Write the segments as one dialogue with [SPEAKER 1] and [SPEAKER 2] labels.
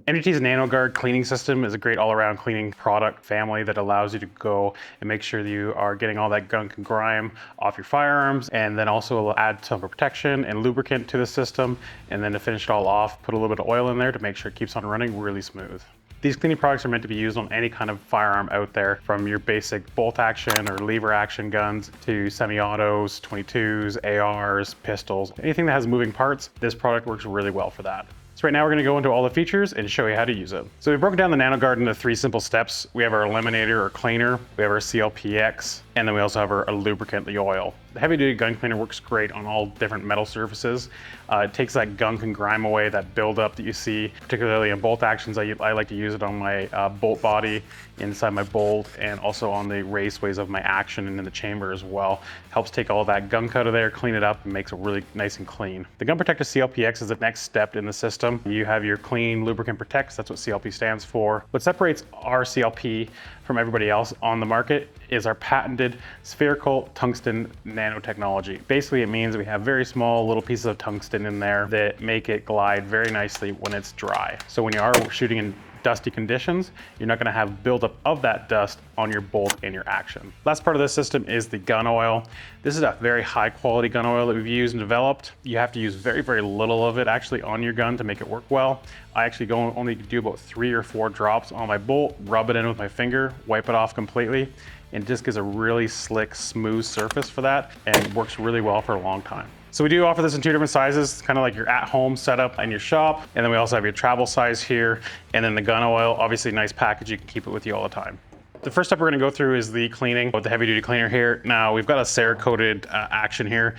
[SPEAKER 1] MDT's Nano Guard cleaning system is a great all-around cleaning product family that allows you to go and make sure that you are getting all that gunk and grime off your firearms, and then also add some protection and lubricant to the system, and then to finish it all off, put a little bit of oil in there to make sure it keeps on running really smooth. These cleaning products are meant to be used on any kind of firearm out there, from your basic bolt action or lever action guns to semi-autos, 22s, ARs, pistols, anything that has moving parts. This product works really well for that. So right now we're going to go into all the features and show you how to use it. So we've broken down the NanoGuard into 3 simple steps. We have our eliminator or cleaner, we have our CLPX, and then we also have our lubricant, the oil. The heavy duty gun cleaner works great on all different metal surfaces. It takes that gunk and grime away, that buildup that you see, particularly in bolt actions. I like to use it on my bolt body, inside my bolt, and also on the raceways of my action and in the chamber as well. Helps take all that gunk out of there, clean it up, and makes it really nice and clean. The Gun Protector CLPX is the next step in the system. You have your clean lubricant protects, that's what CLP stands for. What separates our CLP from everybody else on the market is our patented spherical tungsten nanotechnology. Basically, it means we have very small little pieces of tungsten in there that make it glide very nicely when it's dry. So when you are shooting in dusty conditions, you're not going to have buildup of that dust on your bolt and your action. Last part of this system is the gun oil. This is a very high quality gun oil that we've used and developed. You have to use very, very little of it actually on your gun to make it work well. I actually only do about 3 or 4 drops on my bolt, rub it in with my finger, wipe it off completely, and it just gives a really slick, smooth surface for that, and works really well for a long time. So we do offer this in 2 different sizes, kind of like your at-home setup in your shop, and then we also have your travel size here, and then the gun oil, obviously nice package, you can keep it with you all the time. The first step we're going to go through is the cleaning with the heavy duty cleaner here. Now we've got a Cerakoted action here.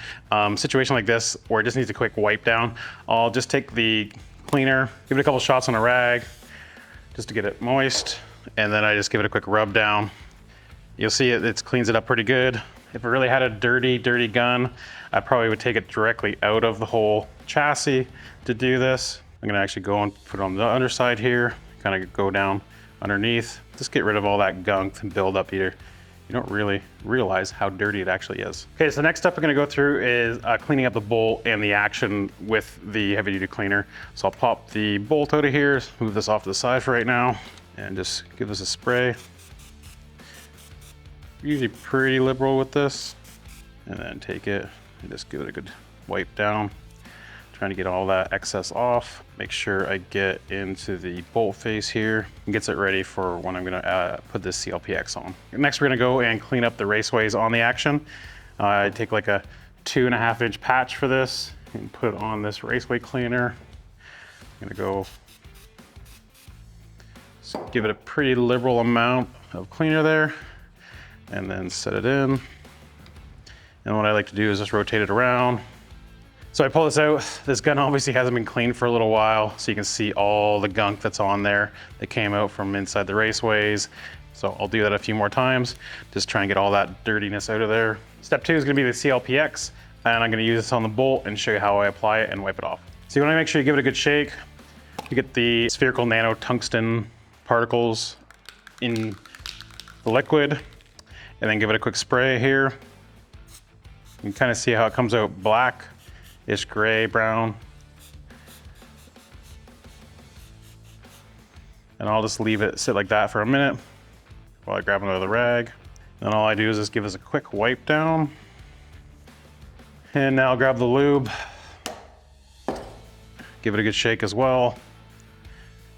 [SPEAKER 1] Situation like this where it just needs a quick wipe down. I'll just take the cleaner, give it a couple shots on a rag just to get it moist, and then I just give it a quick rub down. You'll see it cleans it up pretty good. If it really had a dirty gun, I probably would take it directly out of the whole chassis to do this. I'm gonna actually go and put it on the underside here, kind of go down underneath, just get rid of all that gunk and build up here. You don't really realize how dirty it actually is. Okay, so the next step we're gonna go through is cleaning up the bolt and the action with the heavy duty cleaner. So I'll pop the bolt out of here, move this off to the side for right now, and just give this a spray. Usually pretty liberal with this, and then take it and just give it a good wipe down, trying to get all that excess off. Make sure I get into the bolt face here and gets it ready for when I'm gonna put this CLPX on. Next, we're gonna go and clean up the raceways on the action. I take like a 2.5 inch patch for this and put it on this raceway cleaner. I'm gonna go give it a pretty liberal amount of cleaner there, and then set it in. And what I like to do is just rotate it around. So I pull this out. This gun obviously hasn't been cleaned for a little while, so you can see all the gunk that's on there that came out from inside the raceways. So I'll do that a few more times, just try and get all that dirtiness out of there. Step 2 is gonna be the CLPX, and I'm gonna use this on the bolt and show you how I apply it and wipe it off. So you wanna make sure you give it a good shake. You get the spherical nano tungsten particles in the liquid, and then give it a quick spray here. You can kind of see how it comes out black-ish gray, brown. And I'll just leave it sit like that for a minute while I grab another rag. Then all I do is just give this a quick wipe down. And now I'll grab the lube, give it a good shake as well.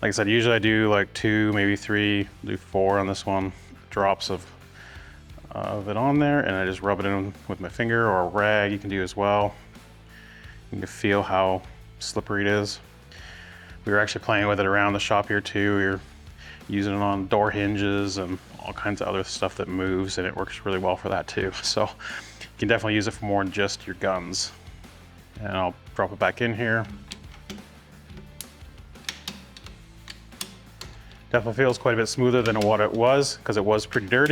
[SPEAKER 1] Like I said, usually I do like 2, maybe 3, do 4 on this one, drops of it on there, and I just rub it in with my finger or a rag. You can do as well. You can feel how slippery it is. We were actually playing with it around the shop here too. We were using it on door hinges and all kinds of other stuff that moves, and it works really well for that too. So you can definitely use it for more than just your guns. And I'll drop it back in here. Definitely feels quite a bit smoother than what it was, because it was pretty dirty.